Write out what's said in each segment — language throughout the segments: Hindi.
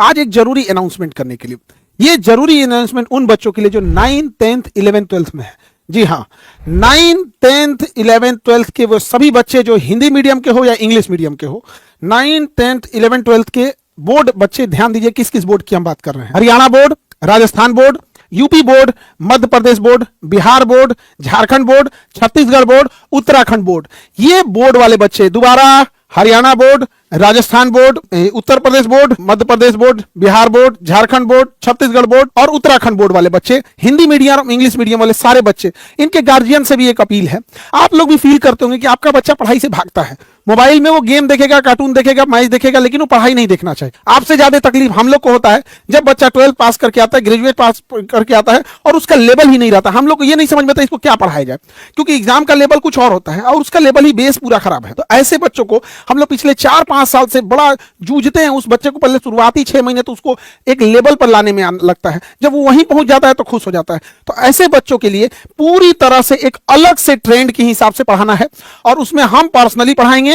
आज एक जरूरी अनाउंसमेंट करने के लिए, ये जरूरी अनाउंसमेंट उन बच्चों के लिए जो 9th 10th 11th 12th में है। जी हाँ, 9th 10th 11th 12th के वो सभी बच्चे जो हिंदी मीडियम के हो या इंग्लिश मीडियम के हो, 9th 10th 11th 12th के बोर्ड बच्चे ध्यान दीजिए किस किस बोर्ड की हम बात कर रहे हैं। Haryana board, Rajasthan board, UP board, Madhya Pradesh board, Bihar board, Jharkhand board, Chhattisgarh board, Uttarakhand board, ये बोर्ड वाले बच्चे दोबारा Haryana board, Rajasthan board, Uttar Pradesh board, Madhya Pradesh board, Bihar board, Jharkhand board, Chhattisgarh board और उत्तराखंड बोर्ड वाले बच्चे, हिंदी मीडियम इंग्लिश मीडियम वाले सारे बच्चे, इनके गार्जियन से भी एक अपील है। आप लोग भी फील करते होंगे कि आपका बच्चा पढ़ाई से भागता है, मोबाइल में वो गेम देखेगा, कार्टून देखेगा, मैच देखेगा, लेकिन वो पढ़ाई नहीं देखना चाहिए। आपसे ज्यादा तकलीफ हम लोग को होता है जब बच्चा 12th पास करके आता है, ग्रेजुएट पास करके आता है और उसका लेवल ही नहीं रहता। हम लोग को ये नहीं समझ में आता इसको क्या पढ़ाया जाए, क्योंकि एग्जाम का लेवल कुछ और होता है और उसका लेवल ही बेस पूरा खराब है। तो ऐसे बच्चों को हम लोग पिछले 4-5 साल से बड़ा जूझते हैं। उस बच्चे को पहले शुरुआती 6 महीने तो उसको एक लेवल पर लाने में लगता है, जब वो वहीं पहुंच जाता है तो खुश हो जाता है। तो ऐसे बच्चों के लिए पूरी तरह से एक अलग से ट्रेंड के हिसाब से पढ़ाना है और उसमें हम पर्सनली पढ़ाएंगे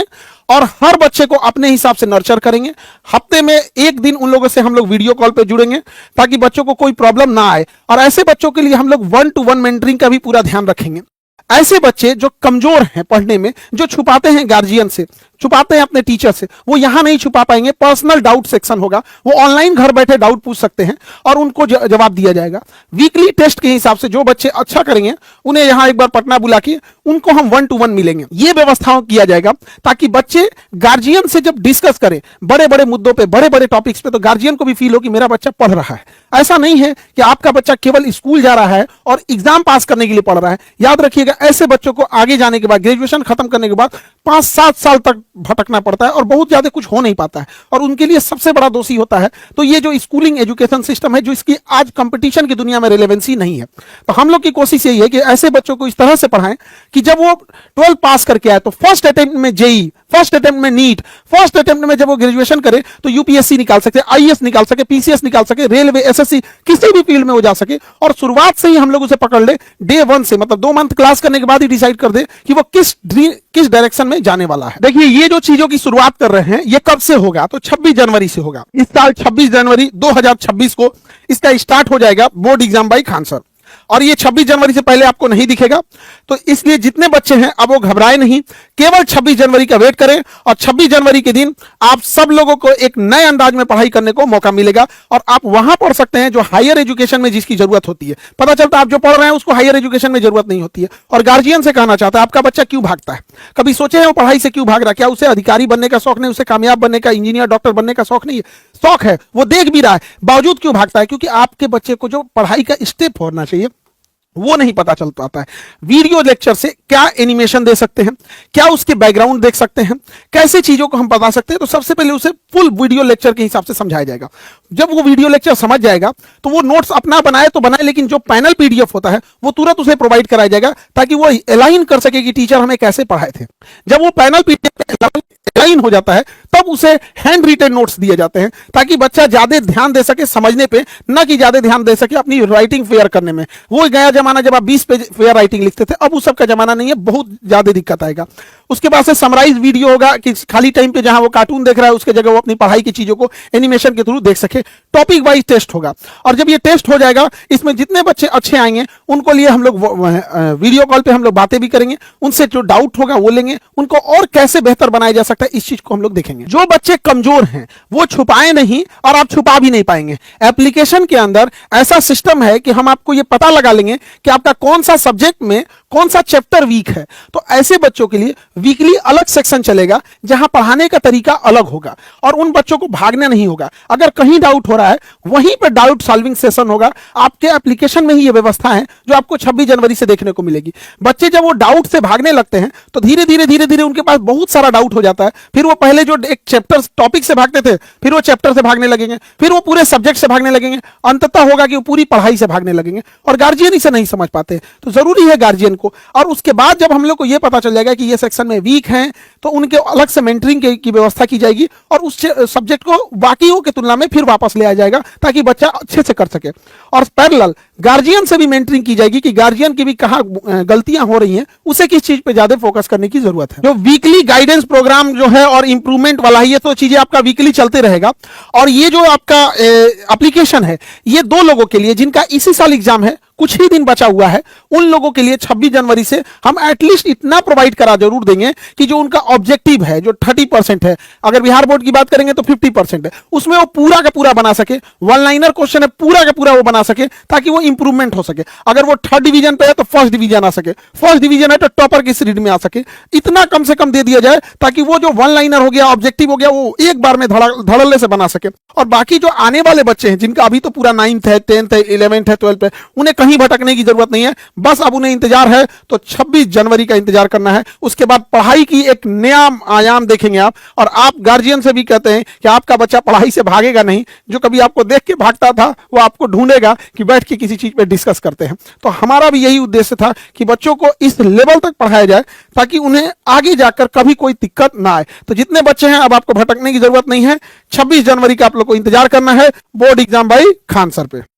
और हर बच्चे को अपने हिसाब से नर्चर करेंगे। हफ्ते में एक दिन उन लोगों से हम लोग वीडियो कॉल पे जुड़ेंगे ताकि बच्चों को कोई प्रॉब्लम ना आए। और ऐसे बच्चों के लिए हम लोग 1-to-1 मेंटरिंग का भी पूरा ध्यान रखेंगे। ऐसे बच्चे जो कमजोर हैं पढ़ने में, जो छुपाते हैं गार्जियन से, छुपाते हैं अपने टीचर से, वो यहां नहीं छुपा पाएंगे। पर्सनल डाउट सेक्शन होगा, वो ऑनलाइन घर बैठे डाउट पूछ सकते हैं और उनको जवाब दिया जाएगा। वीकली टेस्ट के हिसाब से जो बच्चे अच्छा करेंगे उन्हें यहां एक बार पटना बुला के उनको हम 1-to-1 मिलेंगे। ये व्यवस्थाओं किया जाएगा ताकि बच्चे गार्जियन से जब डिस्कस करें बड़े बड़े मुद्दों पे, बड़े बड़े टॉपिक्स पे, तो गार्जियन को भी फील हो कि मेरा बच्चा पढ़ रहा है। ऐसा नहीं है कि आपका बच्चा केवल स्कूल जा रहा है और एग्जाम पास करने के लिए पढ़ रहा है। याद रखिएगा, ऐसे बच्चों को आगे जाने के बाद, ग्रेजुएशन खत्म करने के बाद 5-7 साल तक भटकना पड़ता है और बहुत ज्यादा कुछ हो नहीं पाता है और उनके लिए सबसे बड़ा दोषी होता है। तो ये जो स्कूलिंग एजुकेशन सिस्टम है, जो इसकी आज कंपटीशन की दुनिया में रिलेवेंसी नहीं है, तो हम लोग की कोशिश यही है कि ऐसे बच्चों को इस तरह से पढ़ाएं कि जब वो 12 पास करके आए तो फर्स्ट अटेम्प्ट में जेई, फर्स्ट अटेम्प्ट में नीट, फर्स्ट अटेम्प्ट में जब वो ग्रेजुएशन करे तो यूपीएससी निकाल सके, आईएएस निकाल सके, पीसीएस निकाल सके, रेलवे, एसएससी, किसी भी फील्ड में वो जा सके। और शुरुआत से ही हम लोग उसे पकड़ ले, डे 1 से, मतलब 2 मंथ क्लास करने के बाद ही डिसाइड कर दे कि वो किस डायरेक्शन में जाने वाला है। देखिए, ये जो चीजों की शुरुआत कर रहे हैं ये कब से होगा, तो 26 जनवरी से होगा। इस साल 26 जनवरी 2026 को इसका स्टार्ट हो जाएगा board exam by Khan sir. और ये 26 जनवरी से पहले आपको नहीं दिखेगा, तो इसलिए जितने बच्चे हैं अब वो घबराए नहीं, केवल 26 जनवरी का वेट करें और 26 जनवरी के दिन आप सब लोगों को एक नए अंदाज में पढ़ाई करने को मौका मिलेगा और आप वहां पढ़ सकते हैं जो हायर एजुकेशन में जिसकी जरूरत होती है। पता चलता है आप जो पढ़ रहे हैं उसको हायर एजुकेशन में जरूरत नहीं होती है। और गार्जियन से कहना चाहता है, आपका बच्चा क्यों भागता है? कभी सोचे हैं वो पढ़ाई से क्यों भाग रहा है? क्या उसे अधिकारी बनने का शौक नहीं, उसे कामयाब बनने का, इंजीनियर, डॉक्टर बनने का शौक नहीं है? शौक है, वो देख भी रहा है, बावजूद क्यों भागता है? क्योंकि आपके बच्चे को जो पढ़ाई का स्टेप होना चाहिए वो नहीं पता चल पाता है। वीडियो लेक्चर से क्या एनिमेशन दे सकते हैं, क्या उसके बैकग्राउंड देख सकते हैं, कैसे चीजों को हम बता सकते हैं, तो सबसे पहले उसे फुल वीडियो लेक्चर के हिसाब से समझाया जाएगा। जब वो वीडियो लेक्चर समझ जाएगा तो वो नोट्स अपना बनाए तो बनाए, लेकिन जो पैनल पीडीएफ होता है वो तुरंत उसे प्रोवाइड कराया जाएगा ताकि वो अलाइन कर सके कि टीचर हमें कैसे पढ़ाए थे। जब वो पैनल पीडीएफ अलाइन हो जाता है तब उसे हैंड रिटन नोट्स दिए जाते हैं ताकि बच्चा ज्यादा ध्यान दे सके समझने पे, न कि ज्यादा ध्यान दे सके अपनी राइटिंग फेयर करने में। वो गया जमाना जब आप 20 पेज फेयर राइटिंग लिखते थे, अब उस सब का जमाना नहीं है, बहुत ज्यादा दिक्कत आएगा। उसके बाद से समराइज वीडियो होगा कि खाली टाइम पे जहां वो कार्टून देख रहा है उसके जगह वो अपनी पढ़ाई की चीजों को एनिमेशन के थ्रू देख सके। टॉपिक वाइज टेस्ट होगा और जब ये टेस्ट हो जाएगा इसमें जितने बच्चे अच्छे आएंगे उनको लिए हम लोग वीडियो कॉल पे हम लोग बातें भी करेंगे, उनसे जो डाउट होगा वो लेंगे, उनको और कैसे बेहतर बनाया जा सकता है इस चीज को हम लोग देखेंगे। जो बच्चे कमजोर हैं वो छुपाए नहीं और आप छुपा भी नहीं पाएंगे। एप्लीकेशन के अंदर ऐसा सिस्टम है कि हम आपको ये पता लगा लेंगे कि आपका कौन सा सब्जेक्ट में कौन सा चैप्टर वीक है। तो ऐसे बच्चों के लिए वीकली अलग सेक्शन चलेगा जहां पढ़ाने का तरीका अलग होगा और उन बच्चों को भागना नहीं होगा। अगर कहीं डाउट हो रहा है वहीं पर डाउट सॉल्विंग सेशन होगा। आपके एप्लीकेशन में ही ये व्यवस्था है जो आपको 26 जनवरी से देखने को मिलेगी। बच्चे जब वो डाउट से भागने लगते हैं तो धीरे धीरे उनके पास बहुत सारा डाउट हो जाता है। फिर वो पहले जो एक चैप्टर टॉपिक से भागते थे फिर वो चैप्टर से भागने लगेंगे, फिर वो पूरे सब्जेक्ट से भागने लगेंगे, अंततः होगा कि वो पूरी पढ़ाई से भागने लगेंगे और गार्जियन इसे नहीं समझ पाते। तो जरूरी है गार्जियन को, और उसके बाद जब हम लोग को ये पता चल जाएगा कि ये सेक्शन में वीक हैं तो उनके अलग से मेंटरिंग की व्यवस्था की जाएगी और उस सब्जेक्ट को बाकियों की तुलना में फिर वापस ले आया जाएगा ताकि बच्चा अच्छे से कर सके। और पैरेलल गार्जियन से भी मेंटरिंग की जाएगी कि गार्जियन की भी कहाँ गलतियां हो रही हैं, उसे किस चीज पे ज्यादा फोकस करने की जरूरत है। जो वीकली गाइडेंस प्रोग्राम जो है और इंप्रूवमेंट वाला है, ये तो चीजें आपका वीकली चलते रहेगा। और ये जो आपका एप्लीकेशन है ये 2 लोगों के लिए जिनका इसी साल एग्जाम है, कुछ ही दिन बचा हुआ है, उन लोगों के लिए 26 जनवरी से हम एटलीस्ट इतना प्रोवाइड करा जरूर देंगे कि जो उनका ऑब्जेक्टिव है, जो 30% है, अगर बिहार बोर्ड की बात करेंगे तो 50% है, उसमें वो पूरा का पूरा बना सके। वन लाइनर क्वेश्चन है, पूरा का पूरा वो बना सके ताकि वो इंप्रूवमेंट हो सके। अगर वो 3rd डिवीजन पे है तो 1st डिवीजन आ सके, 1st डिवीजन है तो टॉपर की सीरीज में आ सके। इतना कम से कम दे दिया जाए ताकि वो जो वन लाइनर हो गया, ऑब्जेक्टिव हो गया, वो एक बार में धड़ल्ले से बना सके। और बाकी जो आने वाले बच्चे हैं जिनका अभी तो पूरा 9th है, 10th है, 11th है, 12th है, उन्हें कहीं भटकने की जरूरत नहीं है। बस अब उन्हें इंतजार है तो 26 जनवरी का इंतजार करना है। उसके बाद पढ़ाई की एक नया आयाम देखेंगे आप। और आप गार्जियन से भी कहते हैं कि आपका बच्चा पढ़ाई से भागेगा नहीं, जो कभी आपको देख के भागता था वो आपको ढूंढेगा कि बैठ के किसी चीज पे डिस्कस करते हैं। तो हमारा भी यही उद्देश्य था कि बच्चों को इस लेवल तक पढ़ाया जाए ताकि उन्हें आगे जाकर कभी कोई दिक्कत ना आए। तो जितने बच्चे हैं अब आपको भटकने की जरूरत नहीं है। 26 जनवरी का आप लोग को इंतजार करना है board exam by Khan sir पे।